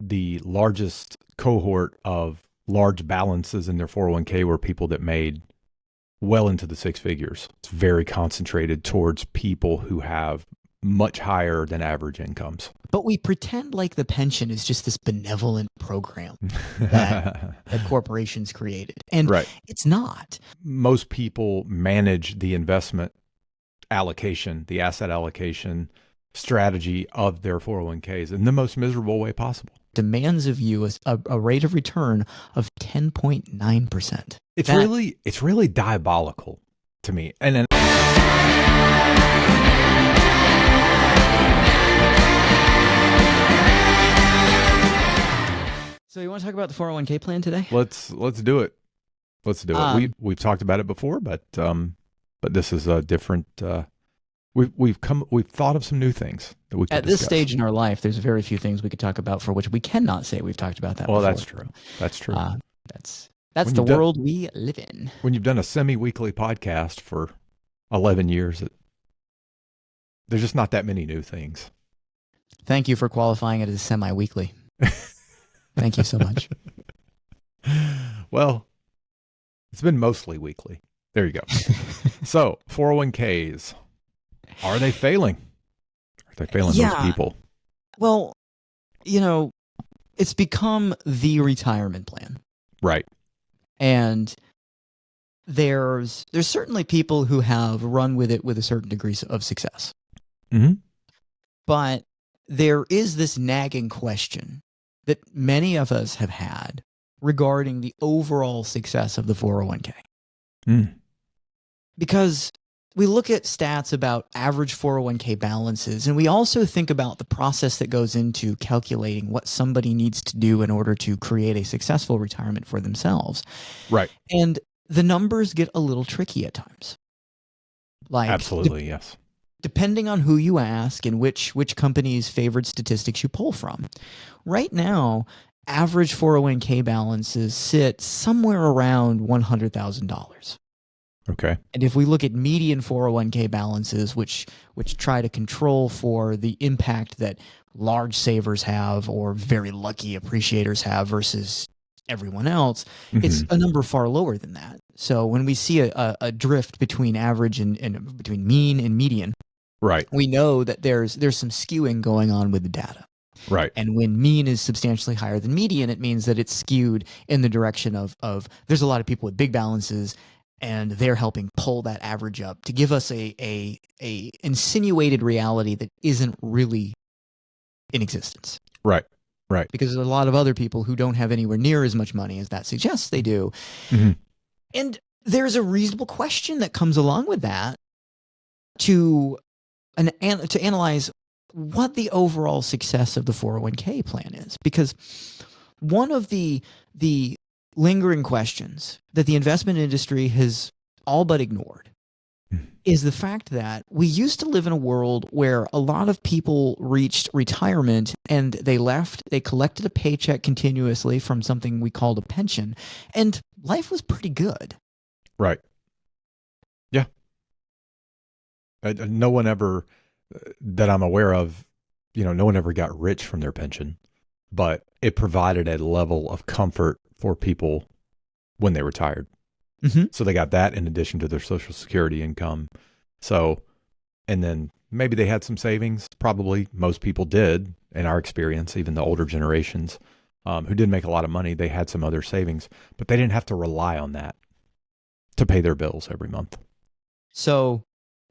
the largest cohort of large balances in their 401k were people that made well into the six figures. It's very concentrated towards people who have much higher than average incomes. But we pretend like the pension is just this benevolent program that corporations created. And it's not. Most people manage the investment allocation, the asset allocation strategy of their 401ks in the most miserable way possible. Demands of you a rate of return of 10.9%. It's really diabolical to me. And then so you want to talk about the 401k plan today? Let's do it. Let's do it. We've talked about it before, but this is a different. We've thought of some new things that we could at this stage in our life. There's very few things we could talk about for which we cannot say we've talked about that. Well, before. That's true. That's true. That's the world we live in. When you've done a semi-weekly podcast for 11 years, there's just not that many new things. Thank you for qualifying it as semi-weekly. Thank you so much. Well, it's been mostly weekly. There you go. So 401ks, are they failing? Are they failing those people? Well, it's become the retirement plan. Right. And there's certainly people who have run with it with a certain degree of success. Mm-hmm. But there is this nagging question that many of us have had regarding the overall success of the 401k. Because we look at stats about average 401k balances, and we also think about the process that goes into calculating what somebody needs to do in order to create a successful retirement for themselves. Right. And the numbers get a little tricky at times. Absolutely, yes. Depending on who you ask and which company's favored statistics you pull from. Right now, average 401k balances sit somewhere around $100,000. Okay. And if we look at median 401k balances, which try to control for the impact that large savers have or very lucky appreciators have versus everyone else, it's a number far lower than that. So when we see a drift between average and between mean and median, right, we know that there's some skewing going on with the data. Right. And when mean is substantially higher than median, it means that it's skewed in the direction of there's a lot of people with big balances, and they're helping pull that average up to give us a insinuated reality that isn't really in existence. Right. Right. Because there's a lot of other people who don't have anywhere near as much money as that suggests they do. And there's a reasonable question that comes along with that to analyze what the overall success of the 401k plan is. Because one of the lingering questions that the investment industry has all but ignored is the fact that we used to live in a world where a lot of people reached retirement and they collected a paycheck continuously from something we called a pension, and life was pretty good. Right. Yeah. No one ever, that I'm aware of, no one ever got rich from their pension, but it provided a level of comfort for people when they retired. So they got that in addition to their Social Security income. So, and then maybe they had some savings. Probably most people did, in our experience, even the older generations who did make a lot of money, they had some other savings, but they didn't have to rely on that to pay their bills every month. So,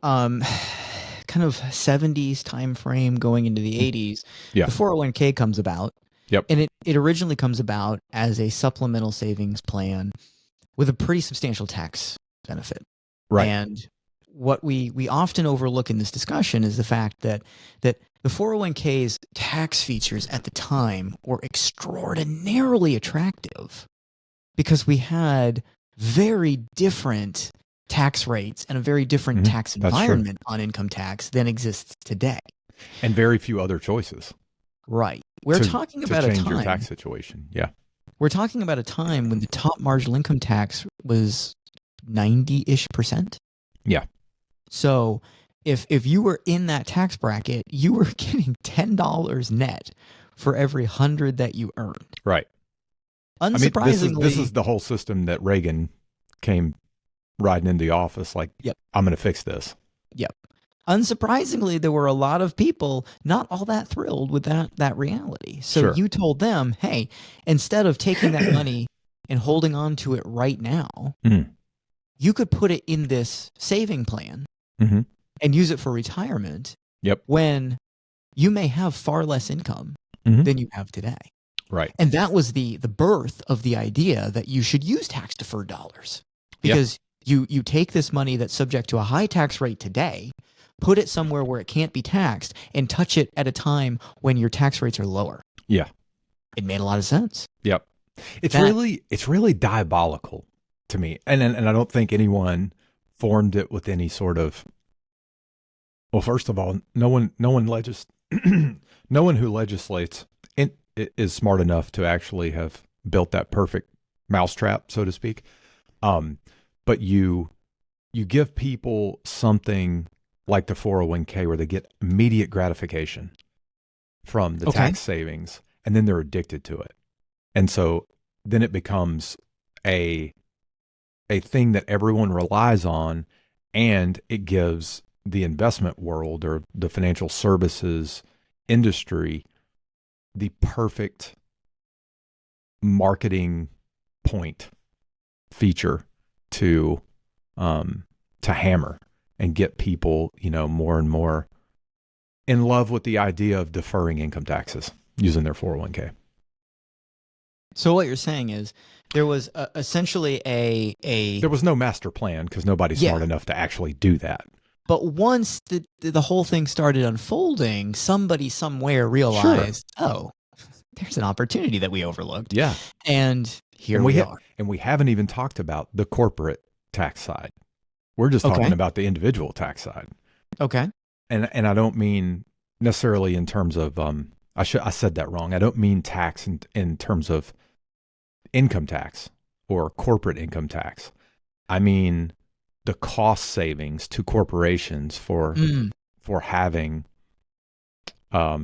kind of 70s time frame going into the 80s, the 401k comes about. Yep. And it originally comes about as a supplemental savings plan with a pretty substantial tax benefit. Right. And what we often overlook in this discussion is the fact that the 401k's tax features at the time were extraordinarily attractive because we had very different tax rates and a very different tax environment on income tax than exists today. And very few other choices. Right. We're talking about a time. To change your tax situation. Yeah. We're talking about a time when the top marginal income tax was 90-ish%. Yeah. So if you were in that tax bracket, you were getting $10 net for every 100 that you earned. Right. Unsurprisingly, this is the whole system that Reagan came riding into the office like, yep. I'm going to fix this. Yep. Unsurprisingly, there were a lot of people not all that thrilled with that reality. So Sure. you told them, hey, instead of taking that money and holding on to it right now, you could put it in this saving plan and use it for retirement. Yep. When you may have far less income than you have today. Right. And that was the birth of the idea that you should use tax deferred dollars, because you take this money that's subject to a high tax rate today, put it somewhere where it can't be taxed, and touch it at a time when your tax rates are lower. Yeah. It made a lot of sense. Yep. It's really diabolical to me. And I don't think anyone formed it with any sort of, well, first of all, no one who legislates is smart enough to actually have built that perfect mousetrap, so to speak. But you give people something like the 401k where they get immediate gratification from the tax savings, and then they're addicted to it. And so then it becomes a thing that everyone relies on, and it gives the investment world or the financial services industry the perfect marketing point feature to hammer and get people, more and more in love with the idea of deferring income taxes using their 401k. So what you're saying is there was essentially there was no master plan because nobody's smart enough to actually do that. But once the whole thing started unfolding, somebody somewhere realized, oh, there's an opportunity that we overlooked. Yeah. And here we are. And we haven't even talked about the corporate tax side. We're just talking about the individual tax side. Okay. And I don't mean necessarily in terms of, I said that wrong. I don't mean tax in terms of income tax or corporate income tax. I mean the cost savings to corporations for having a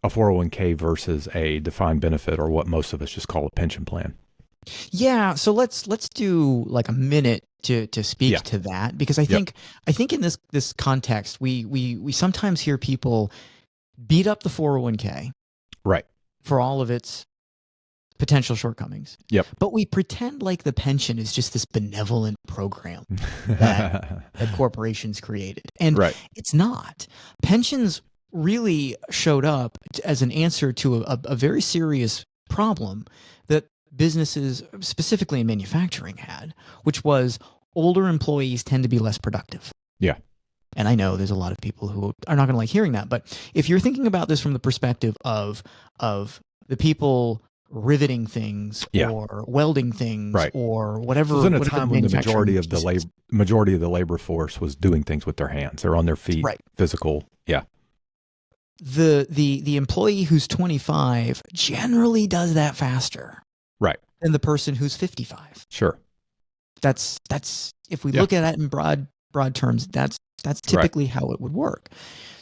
401k versus a defined benefit, or what most of us just call a pension plan. Yeah, so let's do like a minute to speak to that, because I think in this context we sometimes hear people beat up the 401k right for all of its potential shortcomings. Yep. But we pretend like the pension is just this benevolent program that corporations created. And it's not. Pensions really showed up as an answer to a very serious problem that businesses, specifically in manufacturing, had, which was older employees tend to be less productive. Yeah. And I know there's a lot of people who are not going to like hearing that, but if you're thinking about this from the perspective of the people riveting things or welding things or whatever. It was in a time when the majority of the labor force was doing things with their hands. They're on their feet, physical. Yeah. The employee who's 25 generally does that faster. Right. Than the person who's 55. Sure. That's if we look at it in broad terms, that's typically how it would work.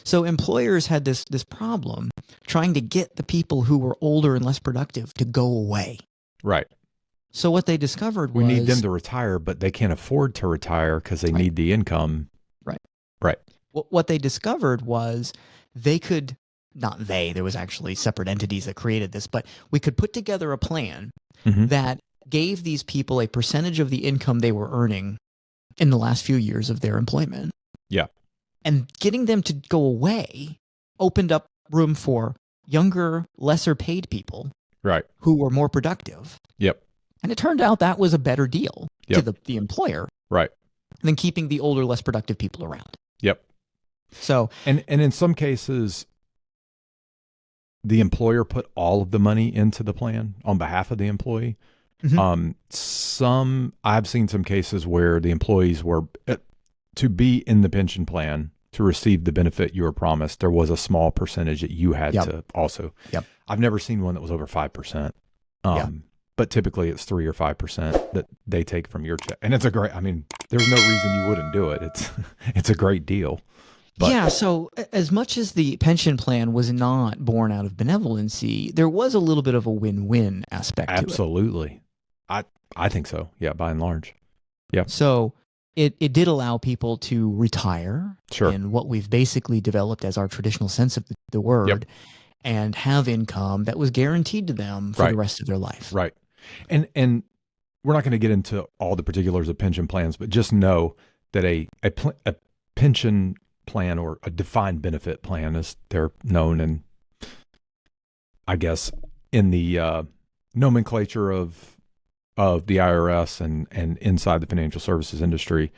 So employers had this problem trying to get the people who were older and less productive to go away. Right. So what they discovered was... We need them to retire, but they can't afford to retire because they need the income. Right. Right. What they discovered was they could... Not they, there was actually separate entities that created this, but we could put together a plan that gave these people a percentage of the income they were earning in the last few years of their employment. Yeah. And getting them to go away opened up room for younger, lesser paid people who were more productive. Yep. And it turned out that was a better deal to the employer than keeping the older, less productive people around. Yep. So and in some cases, the employer put all of the money into the plan on behalf of the employee. I've seen some cases where the employees were to be in the pension plan to receive the benefit you were promised. There was a small percentage that you had to also. Yep. I've never seen one that was over 5%. But typically it's 3 or 5% that they take from your check. And it's there's no reason you wouldn't do it. It's a great deal. But yeah, so as much as the pension plan was not born out of benevolency, there was a little bit of a win-win aspect to it. absolutely. I think so. Yeah, by and large. Yeah. So it did allow people to retire Sure. in what we've basically developed as our traditional sense of the word, and have income that was guaranteed to them for the rest of their life. Right. And we're not going to get into all the particulars of pension plans, but just know that a pension plan, or a defined benefit plan as they're known, and I guess in the nomenclature of the IRS and inside the financial services industry,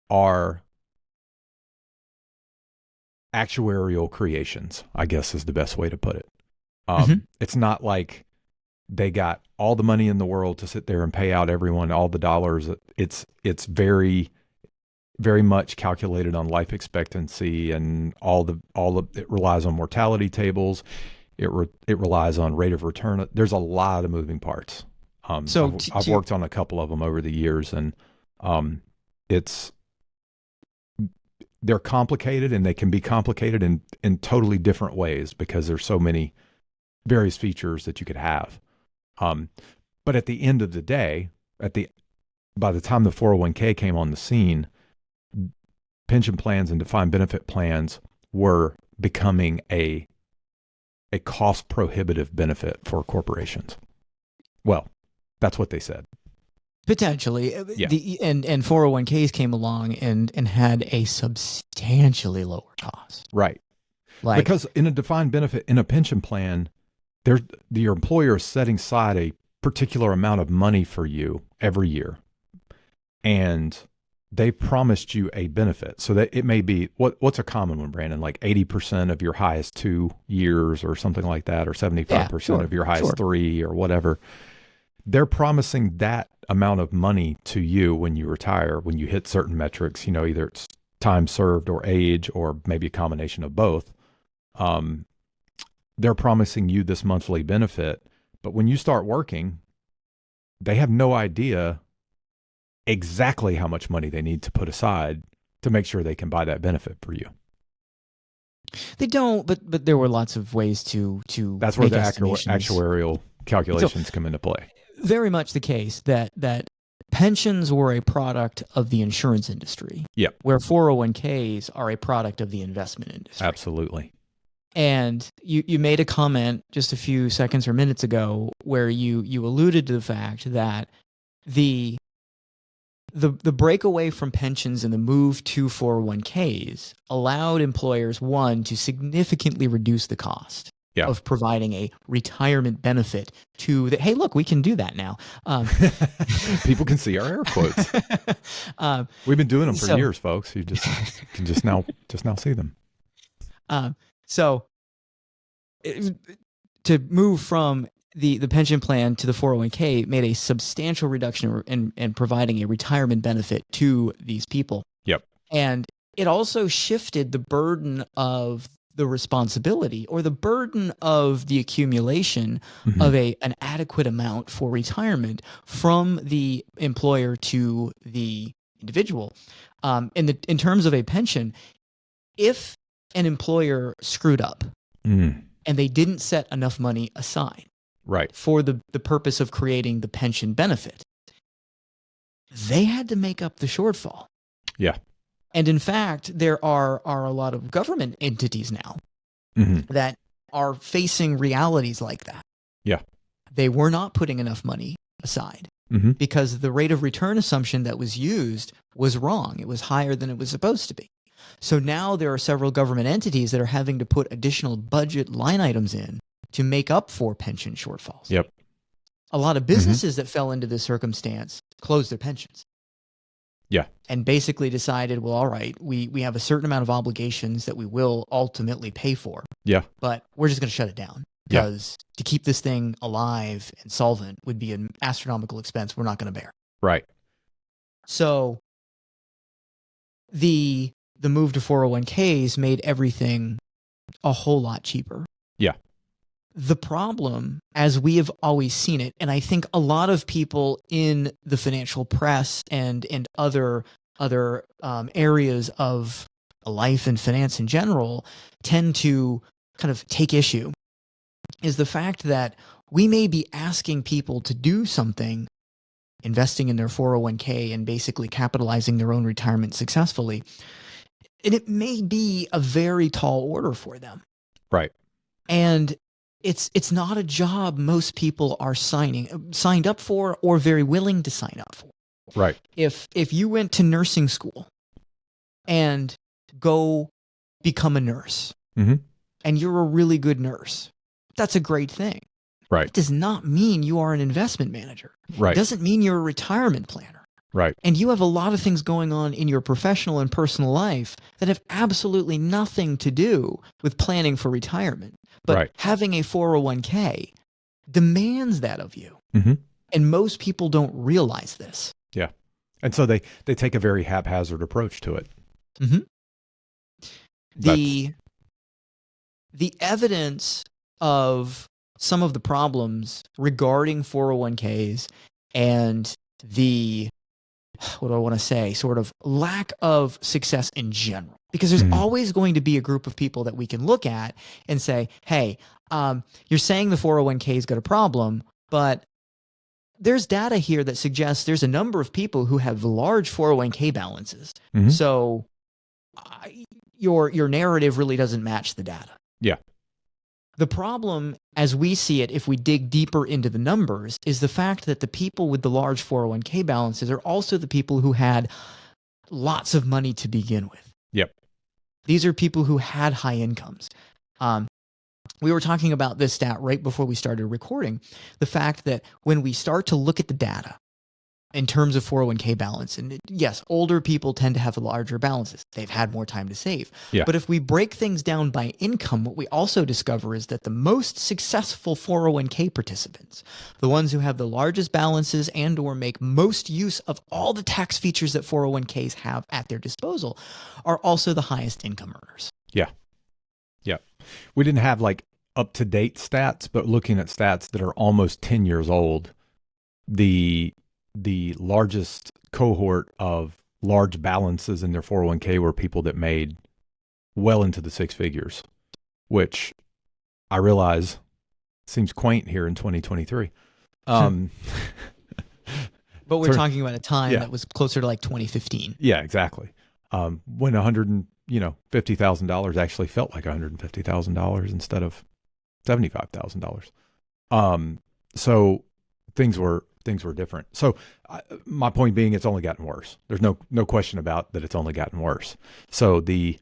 are actuarial creations, I guess is the best way to put it. It's not like they got all the money in the world to sit there and pay out everyone all the dollars. It's very, very much calculated on life expectancy, and it relies on mortality tables. It relies on rate of return. There's a lot of moving parts. So I've worked on a couple of them over the years, and they're complicated, and they can be complicated in totally different ways because there's so many various features that you could have. But at the end of the day, by the time the 401k came on the scene, pension plans and defined benefit plans were becoming a cost prohibitive benefit for corporations. Well, that's what they said. Potentially. And 401ks came along and had a substantially lower cost. Right. Because in a defined benefit, in a pension plan, your employer is setting aside a particular amount of money for you every year. And they promised you a benefit. So that it may be, what's a common one, Brandon? Like 80% of your highest 2 years or something like that, or 75% of your highest 3 or whatever. They're promising that amount of money to you when you retire, when you hit certain metrics, either it's time served or age, or maybe a combination of both. They're promising you this monthly benefit, but when you start working, they have no idea exactly how much money they need to put aside to make sure they can buy that benefit for you. They don't, but there were lots of ways to that's where the actuarial calculations come into play. Very much the case that pensions were a product of the insurance industry. Yep. Where 401ks are a product of the investment industry. Absolutely. And you made a comment just a few seconds or minutes ago where you alluded to the fact that the breakaway from pensions and the move to 401ks allowed employers, one, to significantly reduce the cost of providing a retirement benefit to hey, look, we can do that now. People can see our air quotes. We've been doing them for years, folks. You can just now see them. So to move from the pension plan to the 401k made a substantial reduction in providing a retirement benefit to these people. Yep. And it also shifted the burden of the responsibility, or the burden of the accumulation of an adequate amount for retirement from the employer to the individual. In terms of a pension, if an employer screwed up and they didn't set enough money aside for the purpose of creating the pension benefit, they had to make up the shortfall. Yeah. And in fact, there are a lot of government entities now that are facing realities like that. Yeah. They were not putting enough money aside because the rate of return assumption that was used was wrong. It was higher than it was supposed to be. So now there are several government entities that are having to put additional budget line items in to make up for pension shortfalls. Yep. A lot of businesses that fell into this circumstance closed their pensions. Yeah. And basically decided, well, all right, we have a certain amount of obligations that we will ultimately pay for. Yeah. But we're just going to shut it down because to keep this thing alive and solvent would be an astronomical expense we're not going to bear. Right. So the move to 401ks made everything a whole lot cheaper. Yeah. The problem, as we have always seen it, and I think a lot of people in the financial press and other areas of life and finance in general tend to kind of take issue is the fact that we may be asking people to do something, investing in their 401k and basically capitalizing their own retirement successfully. And it may be a very tall order for them. Right. And it's not a job most people are signed up for or very willing to sign up for. Right. If you went to nursing school and go become a nurse, mm-hmm. and you're a really good nurse, that's a great thing. Right. It does not mean you are an investment manager. Right. It doesn't mean you're a retirement planner. Right. And you have a lot of things going on in your professional and personal life that have absolutely nothing to do with planning for retirement. But right. having a 401k demands that of you. Mm-hmm. And most people don't realize this. Yeah. And so they take a very haphazard approach to it. Mm-hmm. The evidence of some of the problems regarding 401ks and the, what do I want to say, sort of lack of success in general. Because there's always going to be a group of people that we can look at and say, hey, you're saying the 401k's got a problem, but there's data here that suggests there's a number of people who have large 401k balances. Mm-hmm. So your narrative really doesn't match the data. Yeah. The problem, as we see it, if we dig deeper into the numbers, is the fact that the people with the large 401k balances are also the people who had lots of money to begin with. Yep. These are people who had high incomes. We were talking about this stat right before we started recording, the fact that when we start to look at the data in terms of 401k balance, and yes, older people tend to have larger balances. They've had more time to save. Yeah. But if we break things down by income, what we also discover is that the most successful 401k participants, the ones who have the largest balances and or make most use of all the tax features that 401ks have at their disposal, are also the highest income earners. Yeah. Yeah. We didn't have like up-to-date stats, but looking at stats that are almost 10 years old, the largest cohort of large balances in their 401k were people that made well into the six figures, which I realize seems quaint here in 2023. But we're talking about a time that was closer to like 2015. Yeah, exactly. When $50,000 actually felt like $150,000 instead of $75,000. So things were different. So my point being, it's only gotten worse. There's no question about that. It's only gotten worse. So the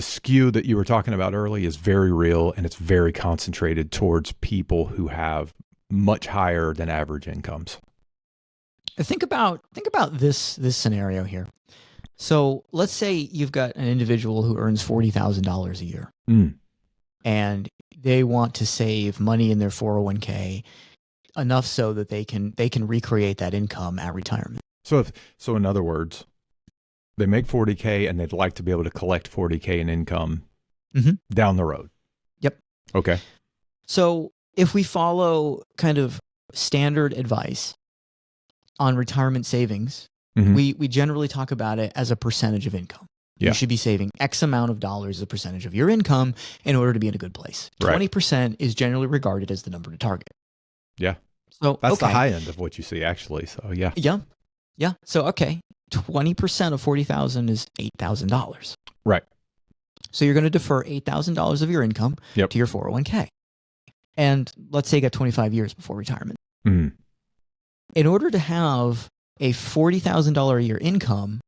skew that you were talking about early is very real, and it's very concentrated towards people who have much higher than average incomes. Think about this scenario here. So let's say you've got an individual who earns $40,000 a year, and they want to save money in their 401k enough so that they can recreate that income at retirement. So in other words, they make 40K and they'd like to be able to collect 40K in income down the road. Yep. Okay. So if we follow kind of standard advice on retirement savings, we generally talk about it as a percentage of income. Yeah. You should be saving X amount of dollars as a percentage of your income in order to be in a good place. 20% is generally regarded as the number to target. Yeah. So that's the high end of what you see, actually. So yeah. Yeah. Yeah. So 20% of $40,000 is $8,000. Right. So you're going to defer $8,000 of your income to your 401k. And let's say you got 25 years before retirement. In order to have a $40,000 a year income,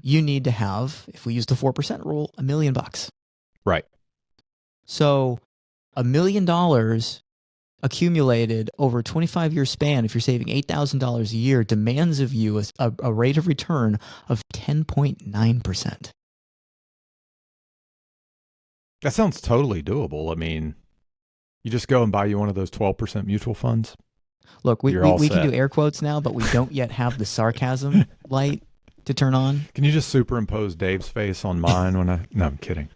you need to have, if we use the 4% rule, $1 million. Right. So $1 million accumulated over a 25-year span, if you're saving $8,000 a year, demands of you a rate of return of 10.9%. That sounds totally doable. I mean, you just go and buy you one of those 12% mutual funds. Look, we can do air quotes now, but we don't yet have the sarcasm light to turn on. Can you just superimpose Dave's face on mine when I... No, I'm kidding.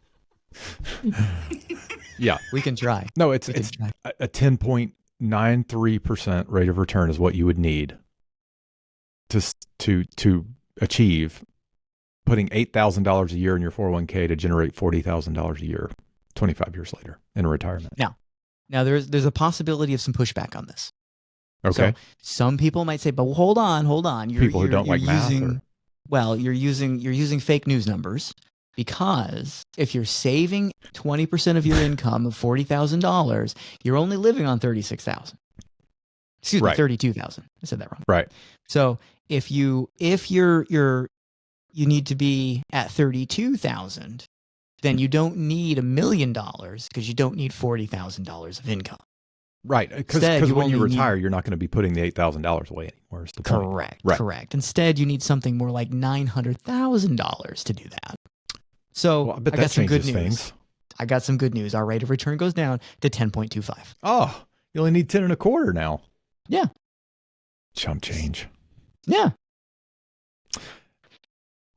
Yeah. We can try. No, it's a 10.93% rate of return is what you would need to achieve putting $8,000 a year in your 401k to generate $40,000 a year 25 years later in retirement. Now there's a possibility of some pushback on this. Okay. So some people might say, but hold on. People who don't like math. You're using fake news numbers, because if you're saving 20% of your income of $40,000, you're only living on $36,000. Excuse me, $32,000. I said that wrong. Right. So if you need to be at $32,000, then you don't need $1 million, because you don't need $40,000 of income. Right. Because when you retire, you're not going to be putting the $8,000 away anymore. Is the point. Correct. Right. Correct. Instead, you need something more like $900,000 to do that. So I bet I got some good news. I got some good news. Our rate of return goes down to 10.25. Oh, you only need 10.25 now. Yeah. Chump change. Yeah.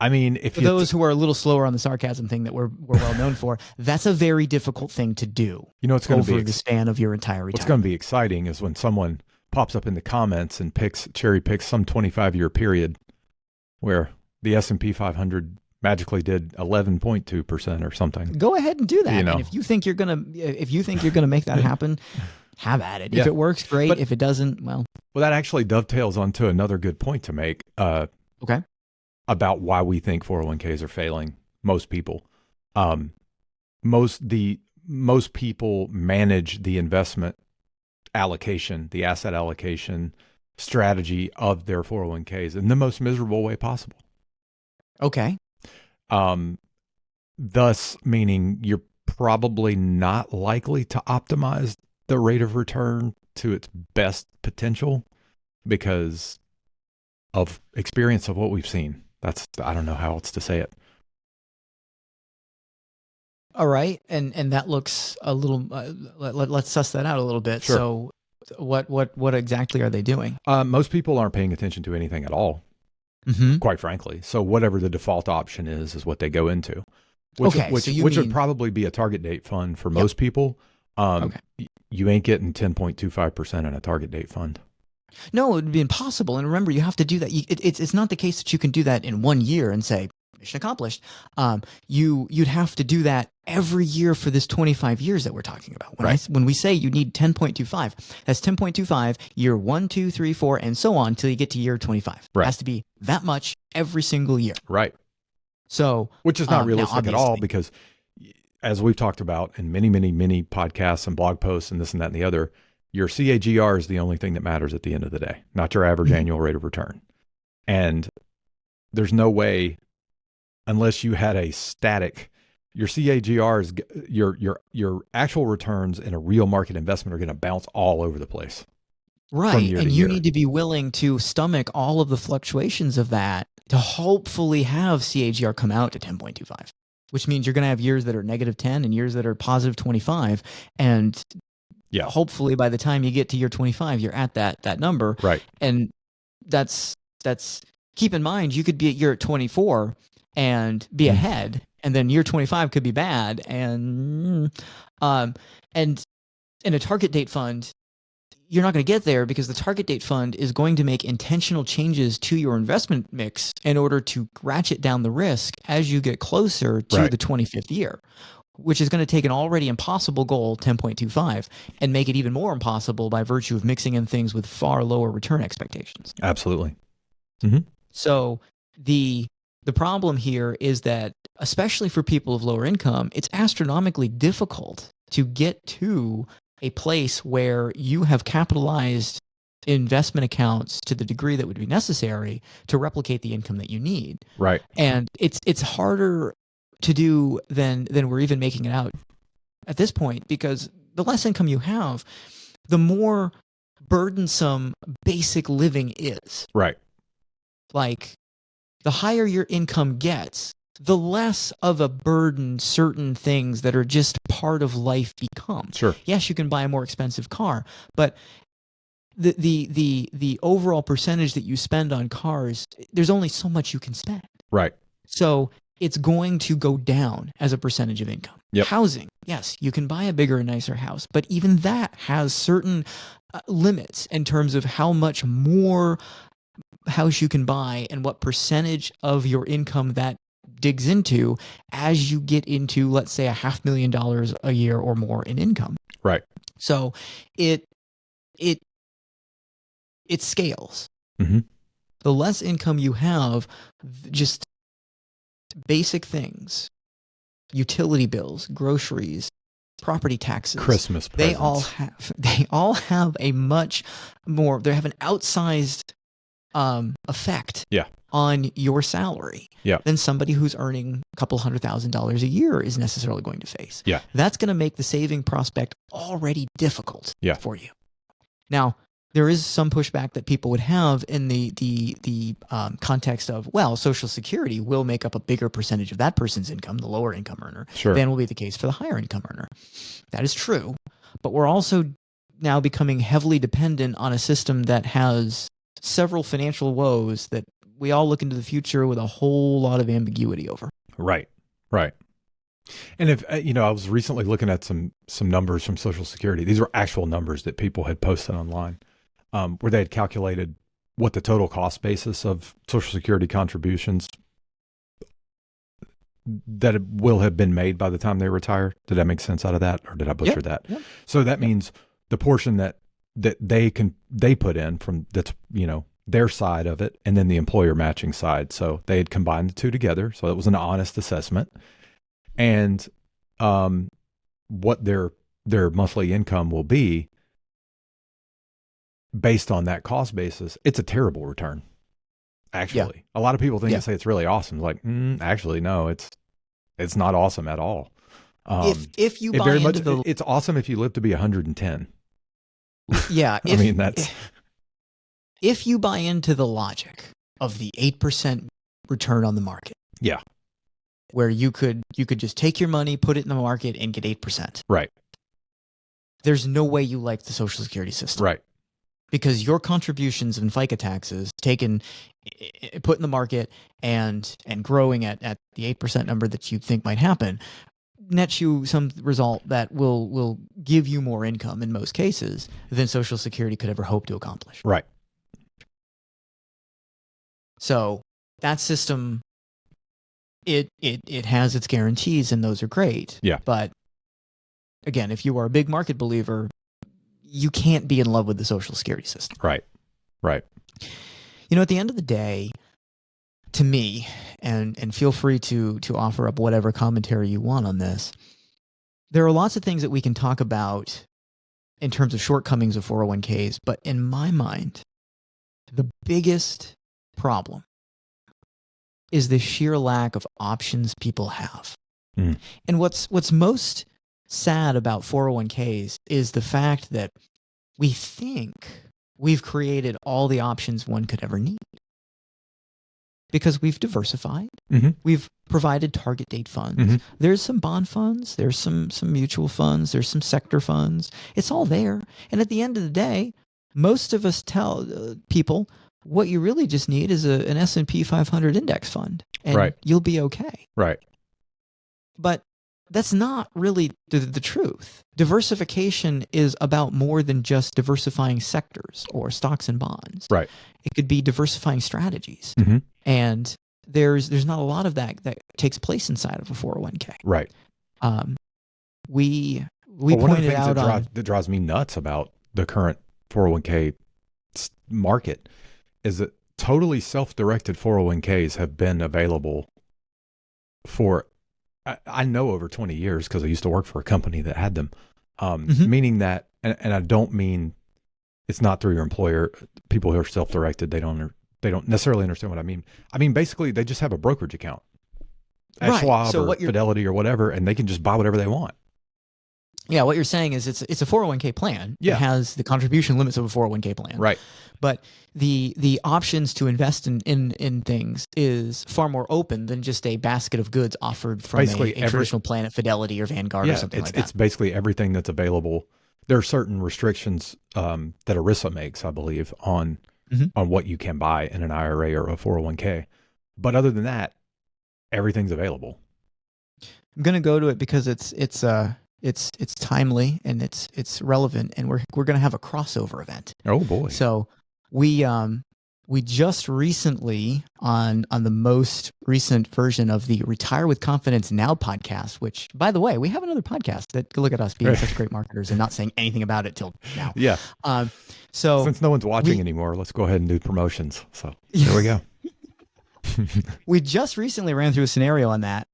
I mean, for those who are a little slower on the sarcasm thing that we're well known for, that's a very difficult thing to do. You know, it's going to be over the span of your entire retirement. What's going to be exciting is when someone pops up in the comments and cherry picks some 25-year period where the S&P 500 magically did 11.2% or something. Go ahead and do that. And if you think you're gonna make that happen, have at it. If it works, great. But if it doesn't, well, that actually dovetails onto another good point to make. Okay. About why we think 401ks are failing most people. Most people manage the investment allocation, the asset allocation strategy of their 401ks in the most miserable way possible. Okay. Thus meaning you're probably not likely to optimize the rate of return to its best potential because of experience of what we've seen. I don't know how else to say it. All right. And that looks a little, let's suss that out a little bit. Sure. So what exactly are they doing? Most people aren't paying attention to anything at all, quite frankly. So whatever the default option is what they go into, which would probably be a target date fund for most people. You ain't getting 10.25% in a target date fund. No, it would be impossible. And remember, you have to do that. It's not the case that you can do that in 1 year and say, mission accomplished. You'd have to do that every year for this 25 years that we're talking about. When we say you need 10.25, that's 10.25, year 1, 2, 3, 4, and so on till you get to year 25. It has to be that much every single year. Right. So, which is not realistic at all, because as we've talked about in many, many, many podcasts and blog posts and this and that and the other, your CAGR is the only thing that matters at the end of the day, not your average annual rate of return. And there's no way, unless you had a static, your CAGR is your actual returns in a real market investment are going to bounce all over the place. Right. And you need to be willing to stomach all of the fluctuations of that to hopefully have CAGR come out to 10.25, which means you're going to have years that are -10 and years that are positive 25. And hopefully by the time you get to year 25, you're at that number. Right. And that's keep in mind, you could be at year 24 and be ahead, and then year 25 could be bad. And in a target date fund, you're not going to get there because the target date fund is going to make intentional changes to your investment mix in order to ratchet down the risk as you get closer to the 25th year, which is going to take an already impossible goal, 10.25, and make it even more impossible by virtue of mixing in things with far lower return expectations. Absolutely. So the problem here is that, especially for people of lower income, it's astronomically difficult to get to a place where you have capitalized investment accounts to the degree that would be necessary to replicate the income that you need. Right. And it's harder to do than we're even making it out at this point, because the less income you have, the more burdensome basic living is. Right. Like, the higher your income gets, the less of a burden certain things that are just part of life become. Sure. Yes, you can buy a more expensive car, but the overall percentage that you spend on cars, there's only so much you can spend. Right. So it's going to go down as a percentage of income. Yep. Housing, yes, you can buy a bigger and nicer house, but even that has certain limits in terms of how much more house you can buy and what percentage of your income that digs into as you get into, let's say, $500,000 a year or more in income. Right. So it scales. Mm-hmm. The less income you have, just basic things, utility bills, groceries, property taxes, Christmas presents. they all have a much more, they have an outsized effect on your salary than somebody who's earning a couple $100,000 a year is necessarily going to face. Yeah. That's going to make the saving prospect already difficult for you. Now, there is some pushback that people would have in the context of, well, Social Security will make up a bigger percentage of that person's income, the lower income earner, than will be the case for the higher income earner. That is true. But we're also now becoming heavily dependent on a system that has several financial woes that we all look into the future with a whole lot of ambiguity over. Right. Right. And if, I was recently looking at some numbers from Social Security. These were actual numbers that people had posted online, where they had calculated what the total cost basis of Social Security contributions that will have been made by the time they retire. Did that make sense out of that, or did I butcher that? Yep. So that means the portion that they put in from that's, their side of it, and then the employer matching side. So they had combined the two together. So it was an honest assessment. And what their monthly income will be based on that cost basis, it's a terrible return. Actually, a lot of people think and say it's really awesome. Like, actually, no, it's not awesome at all. If you buy into it's awesome if you live to be 110. Yeah, that's if you buy into the logic of the 8% return on the market. Yeah. Where you could just take your money, put it in the market, and get 8%. Right. There's no way you like the Social Security system. Right. Because your contributions and FICA taxes taken, put in the market, and growing at the 8% number that you think might happen, nets you some result that will give you more income in most cases than Social Security could ever hope to accomplish. Right. So that system, it has its guarantees, and those are great. Yeah. But again, if you are a big market believer, you can't be in love with the Social Security system. Right. Right. At the end of the day, to me, and feel free to offer up whatever commentary you want on this, there are lots of things that we can talk about in terms of shortcomings of 401ks, but in my mind, the biggest problem is the sheer lack of options people have. And what's most sad about 401ks is the fact that we think we've created all the options one could ever need. Because we've diversified, we've provided target date funds. There's some bond funds, there's some mutual funds, there's some sector funds. It's all there. And at the end of the day, most of us tell people what you really just need is an S&P 500 index fund, and you'll be okay. Right. But that's not really the truth. Diversification is about more than just diversifying sectors or stocks and bonds. Right. It could be diversifying strategies. And there's not a lot of that takes place inside of a 401k. Right. We pointed out that drives me nuts about the current 401k market is that totally self-directed 401ks have been available for, I know, over 20 years, because I used to work for a company that had them. Meaning that, and I don't mean it's not through your employer. People who are self-directed, they don't necessarily understand what I mean. I mean, basically, they just have a brokerage account at Schwab or Fidelity or whatever, and they can just buy whatever they want. Yeah, what you're saying is it's a 401k plan. Yeah. It has the contribution limits of a 401k plan. Right. But the options to invest in things is far more open than just a basket of goods offered from a traditional plan at Fidelity or Vanguard or something like that. It's basically everything that's available. There are certain restrictions that ERISA makes, I believe, on what you can buy in an IRA or a 401k. But other than that, everything's available. I'm going to go to it because it's timely and it's relevant, and we're going to have a crossover event. Oh boy. So we We just recently, on the most recent version of the Retire with Confidence Now podcast, which, by the way, we have another podcast that, look at us being such great marketers and not saying anything about it till now. Yeah. So since no one's watching anymore, let's go ahead and do promotions. So there we go. We just recently ran through a scenario on that,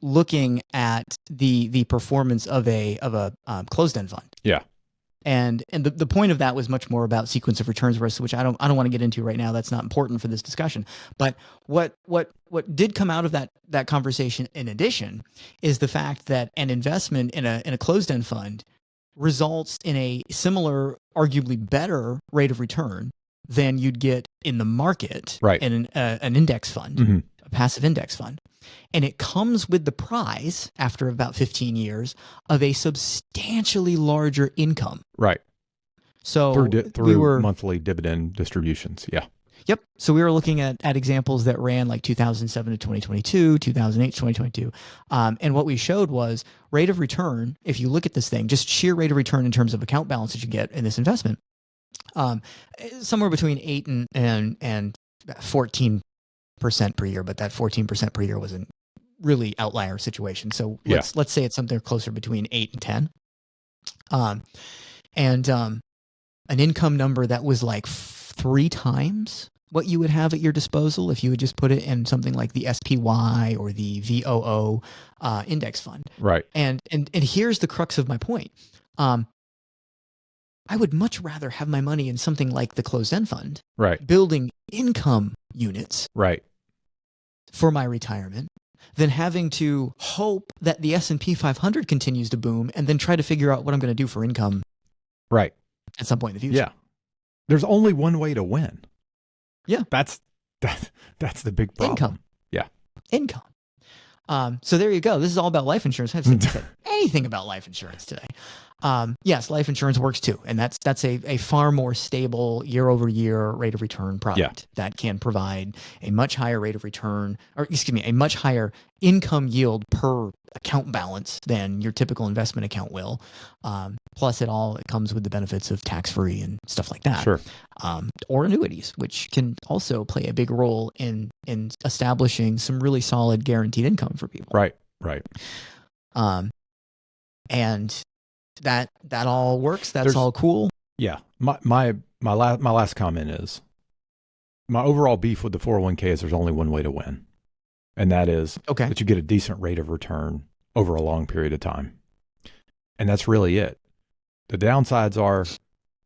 looking at the performance of a closed-end fund. Yeah. And the point of that was much more about sequence of returns risk, which I don't want to get into right now. That's not important for this discussion. But what did come out of that conversation in addition is the fact that an investment in a closed-end fund results in a similar, arguably better rate of return than you'd get in the market, right, in an index fund, a passive index fund. And it comes with the prize, after about 15 years, of a substantially larger income. Right. So through monthly dividend distributions. Yeah. Yep. So we were looking at examples that ran like 2007 to 2022, 2008 to 2022. And what we showed was rate of return. If you look at this thing, just sheer rate of return in terms of account balance that you get in this investment, somewhere between 8 and 14% per year, but that 14% per year was a really outlier situation. So let's say it's something closer between 8 and 10. An income number that was like 3 times what you would have at your disposal if you would just put it in something like the SPY or the VOO index fund. Right. And here's the crux of my point. I would much rather have my money in something like the closed-end fund, right, building income units, right, for my retirement, than having to hope that the S&P 500 continues to boom and then try to figure out what I'm going to do for income, right, at some point in the future. Yeah, there's only one way to win. Yeah, that's the big problem. Income. Yeah, income. So there you go. This is all about life insurance. I haven't said anything about life insurance today. Yes, life insurance works too. And that's a far more stable year-over-year rate of return product that can provide a much higher rate of return, or excuse me, a much higher income yield per account balance than your typical investment account will. Plus it comes with the benefits of tax-free and stuff like that. Sure. Or annuities, which can also play a big role in establishing some really solid guaranteed income for people. Right, right. And that all works. That's all cool. Yeah. My last comment is, my overall beef with the 401k is there's only one way to win. And that is that you get a decent rate of return over a long period of time. And that's really it. The downsides are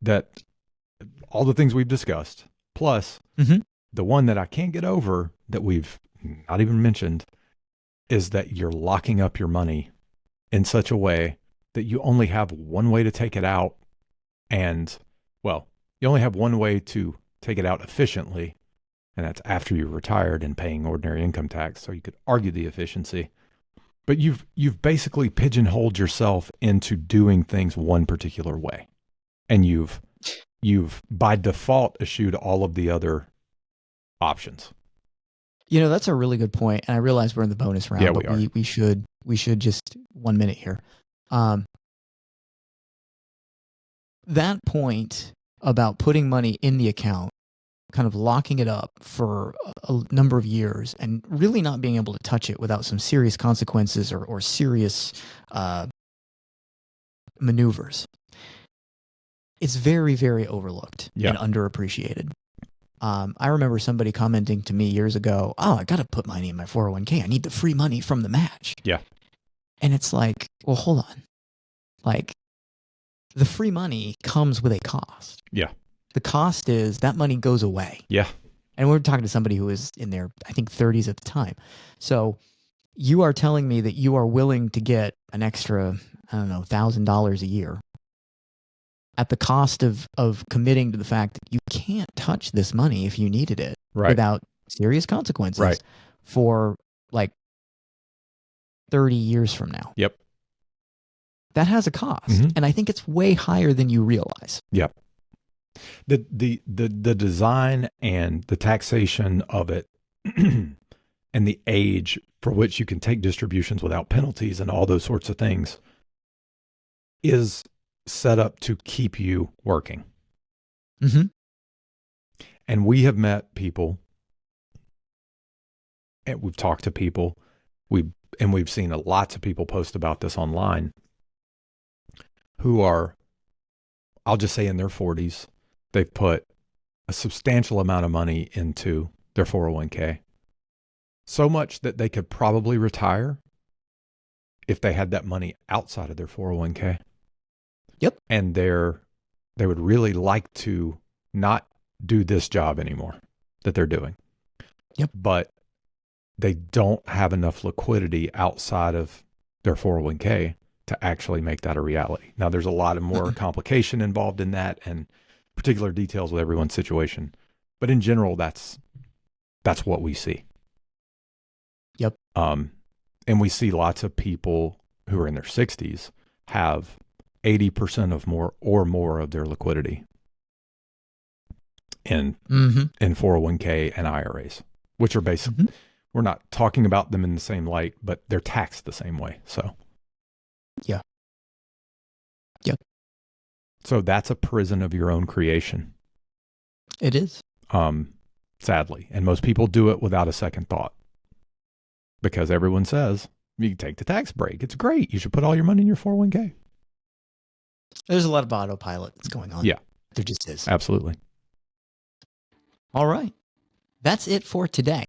that all the things we've discussed, plus the one that I can't get over that we've not even mentioned, is that you're locking up your money in such a way that you only have one way to take it out. And, well, you only have one way to take it out efficiently, and that's after you're retired and paying ordinary income tax. So you could argue the efficiency. But you've basically pigeonholed yourself into doing things one particular way. And you've by default eschewed all of the other options. You know, that's a really good point. And I realize we're in the bonus round, but we should just 1 minute here. That point about putting money in the account, kind of locking it up for a number of years and really not being able to touch it without some serious consequences or serious maneuvers, it's very, very overlooked and underappreciated. I remember somebody commenting to me years ago, I got to put money in my 401k. I need the free money from the match. Yeah. And it's like, well, hold on. Like, the free money comes with a cost. Yeah. The cost is that money goes away. Yeah. And we're talking to somebody who was in their, I think, 30s at the time. So you are telling me that you are willing to get an extra, I don't know, $1,000 a year at the cost of committing to the fact that you can't touch this money if you needed it without serious consequences for like 30 years from now. Yep. That has a cost. And I think it's way higher than you realize. Yep. The design and the taxation of it and the age for which you can take distributions without penalties and all those sorts of things is set up to keep you working. And we have met people and we've talked to people. We've seen lots of people post about this online who are, I'll just say in their 40s, they've put a substantial amount of money into their 401k. So much that they could probably retire if they had that money outside of their 401k. Yep. And they would really like to not do this job anymore that they're doing. Yep. But they don't have enough liquidity outside of their 401k to actually make that a reality. Now, there's a lot of more complication involved in that and particular details with everyone's situation. But in general, that's what we see. Yep. And we see lots of people who are in their 60s have 80% of more of their liquidity in 401k and IRAs, which are basically, we're not talking about them in the same light, but they're taxed the same way. So, yeah. Yep. So that's a prison of your own creation. It is. Sadly. And most people do it without a second thought because everyone says, you can take the tax break. It's great. You should put all your money in your 401k. There's a lot of autopilot that's going on. Yeah. There just is. Absolutely. All right. That's it for today.